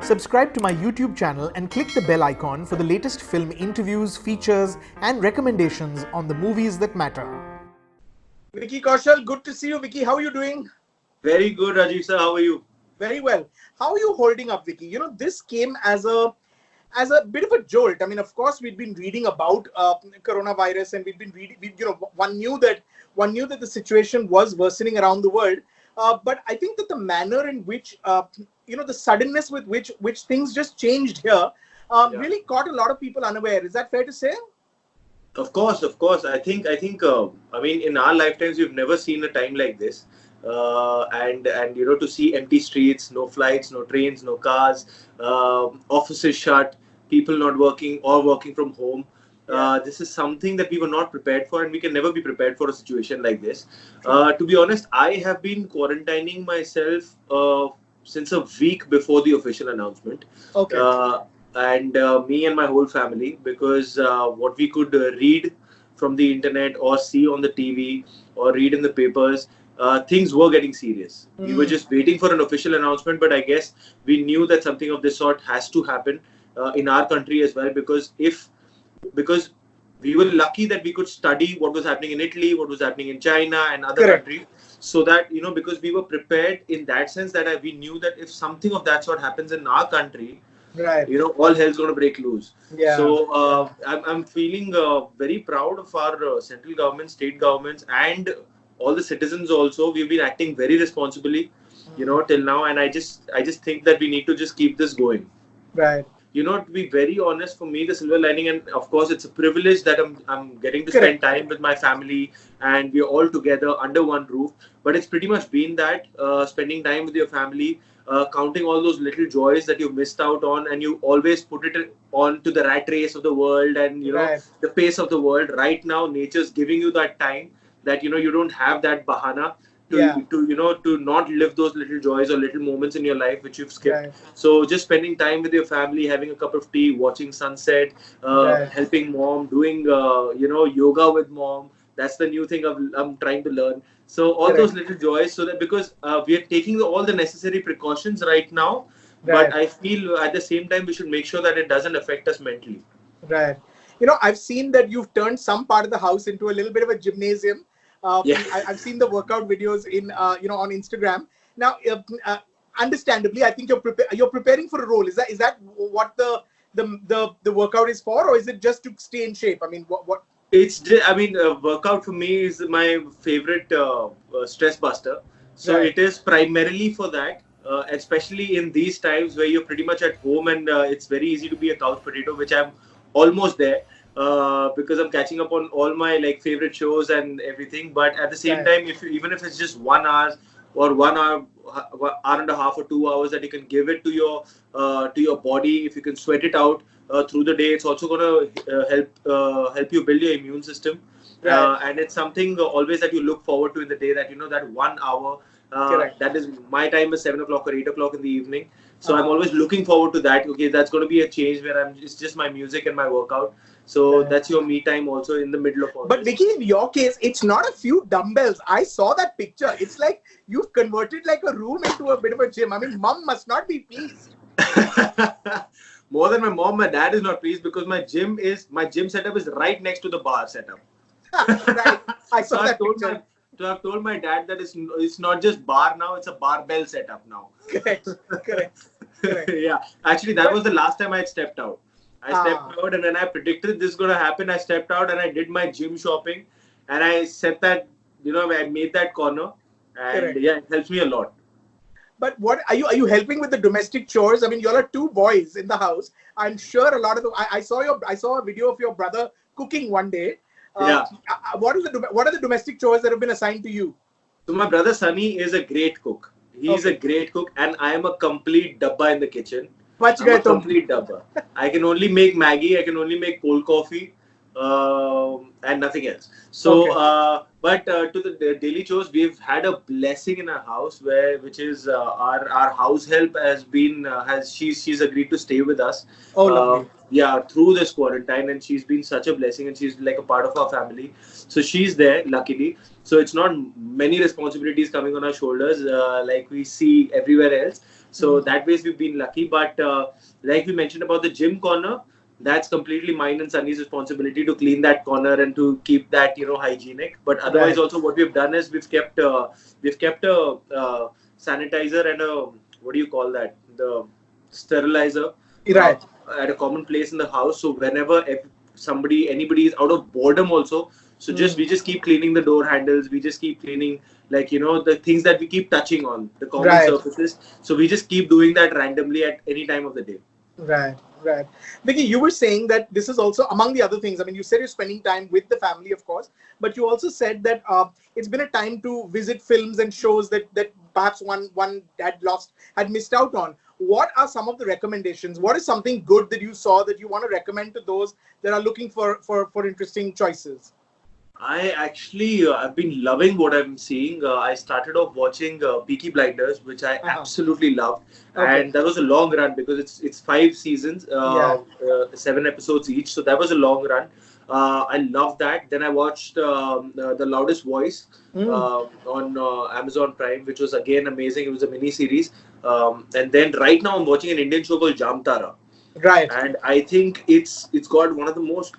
Subscribe to my YouTube channel and click the bell icon for the latest film interviews, features, and recommendations on the movies that matter. Vicky Kaushal, good to see you. Vicky, how are you doing? Very good, Rajiv sir. How are you? Very well. How are you holding up, Vicky? You know, this came as a bit of a jolt. I mean, of course, we'd been reading about coronavirus, and we'd been reading. One knew that the situation was worsening around the world. But I think that the manner in which the suddenness with which things just changed here really caught a lot of people unaware. Is that fair to say? Of course. I think. I mean, in our lifetimes, we've never seen a time like this. And to see empty streets, no flights, no trains, no cars, offices shut, people not working or working from home. This is something that we were not prepared for, and we can never be prepared for a situation like this. To be honest, I have been quarantining myself since a week before the official announcement. Okay. And me and my whole family, because what we could read from the internet or see on the TV or read in the papers, things were getting serious. We were just waiting for an official announcement, but I guess we knew that something of this sort has to happen in our country as well, because we were lucky that we could study what was happening in Italy, what was happening in China and other countries, so that, because we were prepared in that sense, that we knew that if something of that sort happens in our country, all hell's going to break loose. So I'm feeling very proud of our central government, state governments, and all the citizens also. We've been acting very responsibly, till now, and I just think that we need to just keep this going. Right. To be very honest, for me, the silver lining, and of course, it's a privilege that I'm getting to spend time with my family, and we're all together under one roof. But it's pretty much been that spending time with your family, counting all those little joys that you missed out on, and you always put it on to the rat race of the world and the pace of the world. Right now, nature's giving you that time that you don't have that bahana to not live those little joys or little moments in your life which you've skipped. So just spending time with your family, having a cup of tea, watching sunset, helping mom, doing yoga with mom. That's the new thing I'm trying to learn. So all those little joys, so that because we are taking all the necessary precautions right now, but I feel at the same time we should make sure that it doesn't affect us mentally. Right. I've seen that you've turned some part of the house into a little bit of a gymnasium. I've seen the workout videos on Instagram. Now, understandably, I think you're preparing for a role. Is that what the workout is for, or is it just to stay in shape? I mean, what? It's just, workout for me is my favorite stress buster. So it is primarily for that, especially in these times where you're pretty much at home and it's very easy to be a couch potato, which I'm almost there. Because I'm catching up on all my favorite shows and everything, but at the same time, even if it's just 1 hour or 1 hour, hour and a half or 2 hours that you can give it to your body, if you can sweat it out through the day, it's also going to help you build your immune system, and it's something always that you look forward to in the day, that that 1 hour. That is my time is 7 o'clock or 8 o'clock in the evening. So I'm always looking forward to that. Okay, that's going to be a change where it's just my music and my workout. So that's your me time also in the middle of all But this. Vicky, in your case, it's not a few dumbbells. I saw that picture. It's like you've converted like a room into a bit of a gym. I mean, mom must not be pleased. More than my mom, my dad is not pleased, because my gym setup is right next to the bar setup. Right. I saw that picture. So I've told my dad that it's not just bar now, it's a barbell setup now. Correct. Yeah. Actually, that was the last time I had stepped out. I stepped out, and when I predicted this is going to happen, I stepped out and I did my gym shopping, and I set that, I made that corner, and it helps me a lot. But what are you helping with the domestic chores? I mean, you all are two boys in the house. I'm sure a lot of I saw a video of your brother cooking one day. What are the domestic chores that have been assigned to you? So my brother Sunny is a great cook. He's a great cook, and I am a complete dabba in the kitchen. I'm a complete dabba. I can only make Maggie. I can only make cold coffee, and nothing else. So, but to the daily chores, we've had a blessing in our house, which is our house help she's agreed to stay with us. Lovely. Through this quarantine, and she's been such a blessing, and she's like a part of our family. So she's there, luckily. So it's not many responsibilities coming on our shoulders like we see everywhere else. So that ways we've been lucky. But like we mentioned about the gym corner, that's completely mine and Sunny's responsibility to clean that corner and to keep that hygienic. But otherwise, Right. also what we've done is we've kept a sanitizer and a, what do you call that, the sterilizer, uh, Right. at a common place in the house. So whenever anybody is out of boredom also, so we just keep cleaning the door handles. We just keep cleaning, like, the things that we keep touching on, the common Right. surfaces. So we just keep doing that randomly at any time of the day. Right, right. Vicky, you were saying that this is also among the other things. I mean, you said you're spending time with the family, of course, but you also said that it's been a time to visit films and shows that perhaps one had missed out on. What are some of the recommendations? What is something good that you saw that you want to recommend to those that are looking for interesting choices? I actually I've been loving what I'm seeing. I started off watching Peaky Blinders, which I absolutely loved, Okay. and that was a long run because it's 5 seasons, Yeah. 7 episodes each. So that was a long run. I loved that. Then I watched The Loudest Voice on Amazon Prime, which was again amazing. It was a mini series. And then right now I'm watching an Indian show called Jamtara, Right. and I think it's got one of the most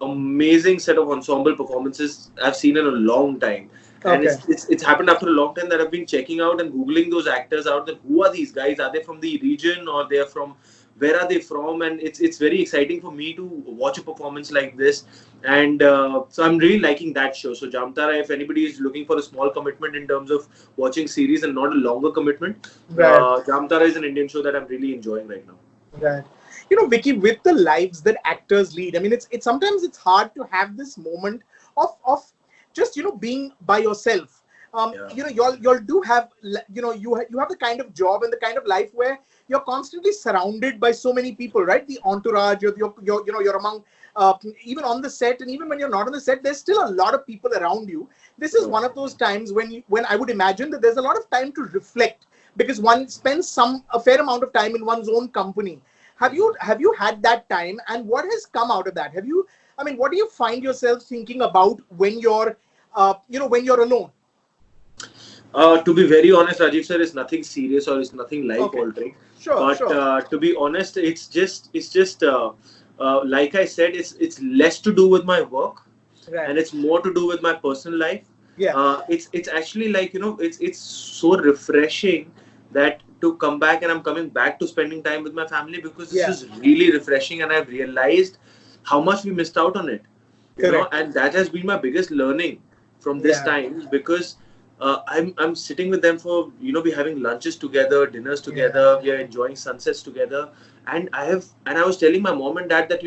amazing set of ensemble performances I've seen in a long time. And Okay. it's happened after a long time that I've been checking out and googling those actors out. That who are these guys? Are they from the region, or they're from, where are they from? And it's very exciting for me to watch a performance like this. And so I'm really liking that show. So Jamtara, if anybody is looking for a small commitment in terms of watching series and not a longer commitment, Right. Jamtara is an Indian show that I'm really enjoying right now. Right. You know, Vicky, with the lives that actors lead, I mean, it's sometimes it's hard to have this moment of just being by yourself. Yeah. Y'all do have you have the kind of job and the kind of life where you're constantly surrounded by so many people, right? The entourage, you're among even on the set, and even when you're not on the set, there's still a lot of people around you. This is one of those times when I would imagine that there's a lot of time to reflect because one spends a fair amount of time in one's own company. Have you had that time, and what has come out of that? What do you find yourself thinking about when you're when you're alone? To be very honest, Rajiv sir, it's nothing serious or it's nothing life Okay. altering. Sure, But sure. to be honest, it's just like I said, it's less to do with my work, Right. and it's more to do with my personal life. Yeah. It's actually like it's so refreshing that to come back, and I'm coming back to spending time with my family because this Yeah. is really refreshing, and I've realized how much we missed out on it. Correct. And that has been my biggest learning from this Yeah. time because I'm sitting with them for we're having lunches together, dinners together, we are enjoying sunsets together, and I was telling my mom and dad that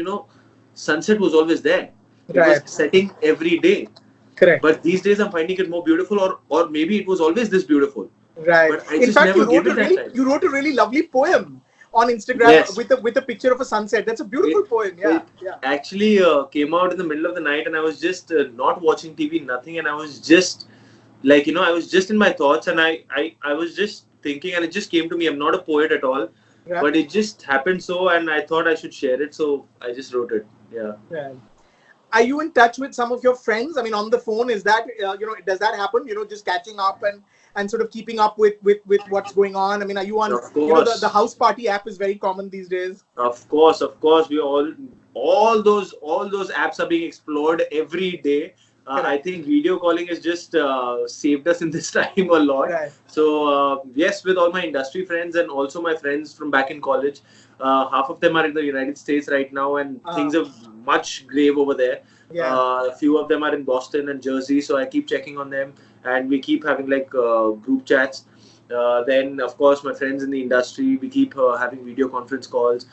sunset was always there. It Right. was setting every day, Correct. but these days I'm finding it more beautiful, or maybe it was always this beautiful. Right. But I In just fact, never gave it that time. you wrote a really lovely poem on Instagram Yes. with a picture of a sunset. That's a beautiful poem. Yeah. It Yeah. actually came out in the middle of the night, and I was just not watching TV, nothing, and I was just like I was just in my thoughts, and I was just thinking, and it just came to me. I'm not a poet at all, Right. but it just happened so, and I thought I should share it, so I just wrote it. Yeah. Right. Are you in touch with some of your friends? I mean, on the phone, is that does that happen? Just catching up and sort of keeping up with what's going on. I mean, are you on? Of course. The house party app is very common these days. Of course, we all those apps are being explored every day. I think video calling has just saved us in this time a lot. Right. So yes, with all my industry friends and also my friends from back in college, half of them are in the United States right now, and things are much grave over there. Yeah. A few of them are in Boston and Jersey, so I keep checking on them, and we keep having like group chats. Then of course my friends in the industry, we keep having video conference calls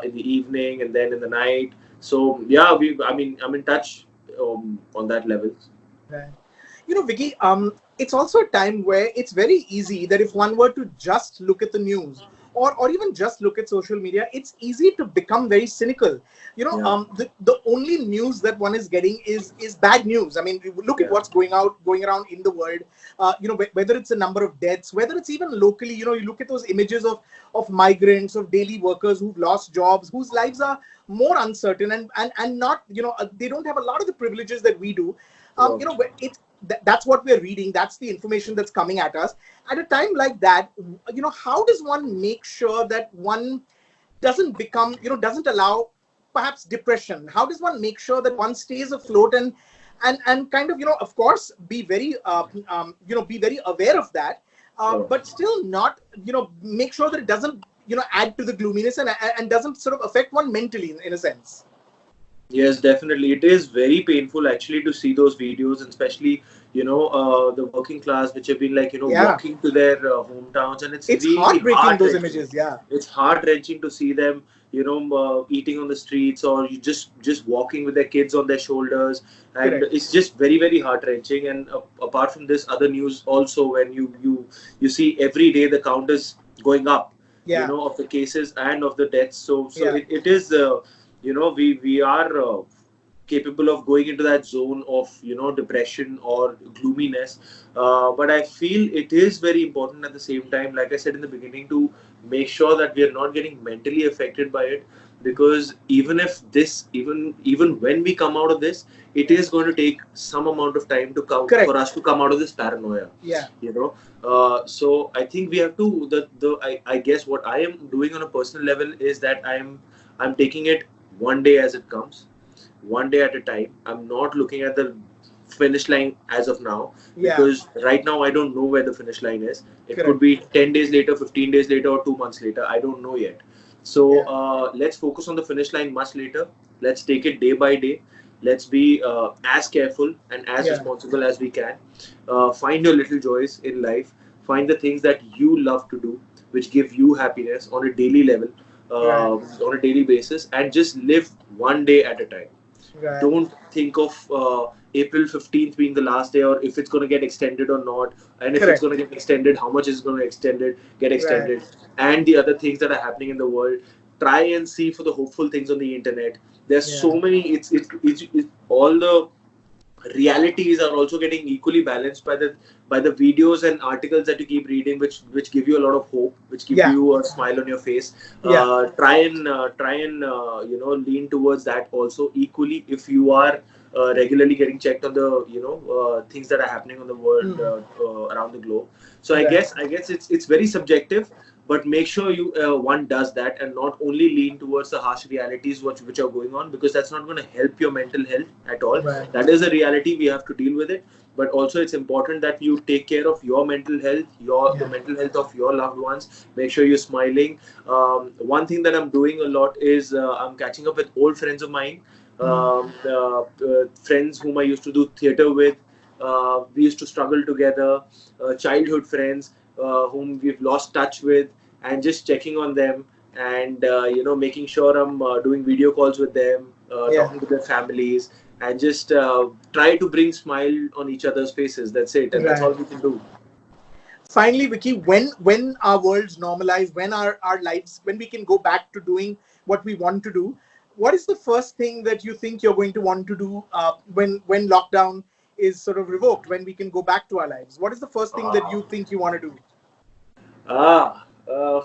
in the evening and then in the night. So yeah, I'm in touch on that level. Right. Vicky, it's also a time where it's very easy that if one were to just look at the news or even just look at social media, it's easy to become very cynical. The only news that one is getting is bad news. I mean, look at what's going around in the world. Whether it's the number of deaths, whether it's even locally, you look at those images of migrants, of daily workers who've lost jobs, whose lives are more uncertain and not, they don't have a lot of the privileges that we do. that's what we're reading. That's the information that's coming at us. At a time like that, how does one make sure that one doesn't become, doesn't allow perhaps depression? How does one make sure that one stays afloat and kind of, of course, be very, be very aware of that, but still not, make sure that it doesn't, add to the gloominess and doesn't sort of affect one mentally in a sense. Yes, definitely. It is very painful actually to see those videos, and especially, the working class, which have been like, walking to their hometowns, and it's really heartbreaking, those images. Yeah. It's heart-wrenching to see them, eating on the streets, or you just walking with their kids on their shoulders. And Correct. It's just very, very heart-wrenching. And apart from this, other news also, when you see every day the count is going up, Yeah. of the cases and of the deaths. So Yeah. it is, we are capable of going into that zone of depression or gloominess, but I feel it is very important at the same time, like I said in the beginning, to make sure that we are not getting mentally affected by it, because even when we come out of this, it is going to take some amount of time to come Correct. for us to come out of this paranoia. Yeah. So I think we have to I guess what I am doing on a personal level is that I'm taking it one day as it comes, one day at a time. I'm not looking at the finish line as of now, Yeah. because right now I don't know where the finish line is. It Correct. could be 10 days later, 15 days later, or 2 months later. I don't know yet. So let's focus on the finish line much later. Let's take it day by day. Let's be as careful and as responsible as we can. Find your little joys in life. Find the things that you love to do, which give you happiness on a daily level, on a daily basis, and just live one day at a time. Right. Don't think of April 15th being the last day, or if it's going to get extended or not, and if Correct. it's going to get extended, how much is going to get extended, and the other things that are happening in the world. Try and see for the hopeful things on the internet. There's so many. It's all the realities are also getting equally balanced by the videos and articles that you keep reading, which give you a lot of hope, which give you a smile on your face. Try and lean towards that also equally, if you are regularly getting checked on the things that are happening on the world, around the globe. So I guess it's very subjective, but make sure you one does that, and not only lean towards the harsh realities which are going on, because that's not going to help your mental health at all. Right. That is a reality, we have to deal with it, but also it's important that you take care of your mental health, the mental health of your loved ones. Make sure you're smiling. One thing that I'm doing a lot is I'm catching up with old friends of mine, friends whom I used to do theater with. We used to struggle together, childhood friends whom we've lost touch with, and just checking on them, and making sure I'm doing video calls with them, talking to their families, and just try to bring smile on each other's faces. That's it, and that's all we can do. Finally, Vicky, when our worlds normalize, when our lives, when we can go back to doing what we want to do, what is the first thing that you think you're going to want to do when lockdown is sort of revoked, when we can go back to our lives? What is the first thing that you think you want to do?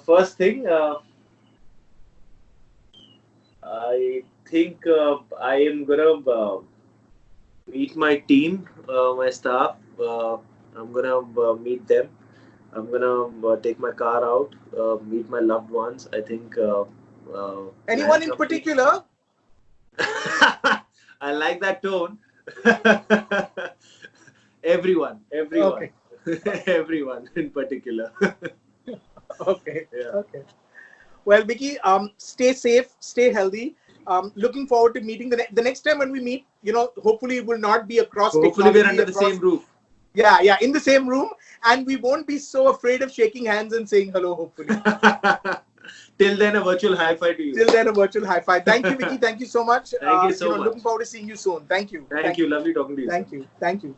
First thing, I think I am gonna meet my team, my staff. I'm gonna meet them. I'm gonna take my car out, meet my loved ones. I think. Anyone in particular? I like that tone. Everyone. Okay. Everyone in particular. Okay. Yeah. Okay. Well, Vicky, stay safe, stay healthy. Looking forward to meeting the next time when we meet. Hopefully it will not be across. Hopefully we're under the same roof. Yeah, in the same room, and we won't be so afraid of shaking hands and saying hello. Hopefully. Till then, a virtual high five to you. Till then, a virtual high five. Thank you, Vicky. Thank you so much. Thank you so much. Looking forward to seeing you soon. Thank you. Thank you. Lovely talking to you. Thank you. Thank you.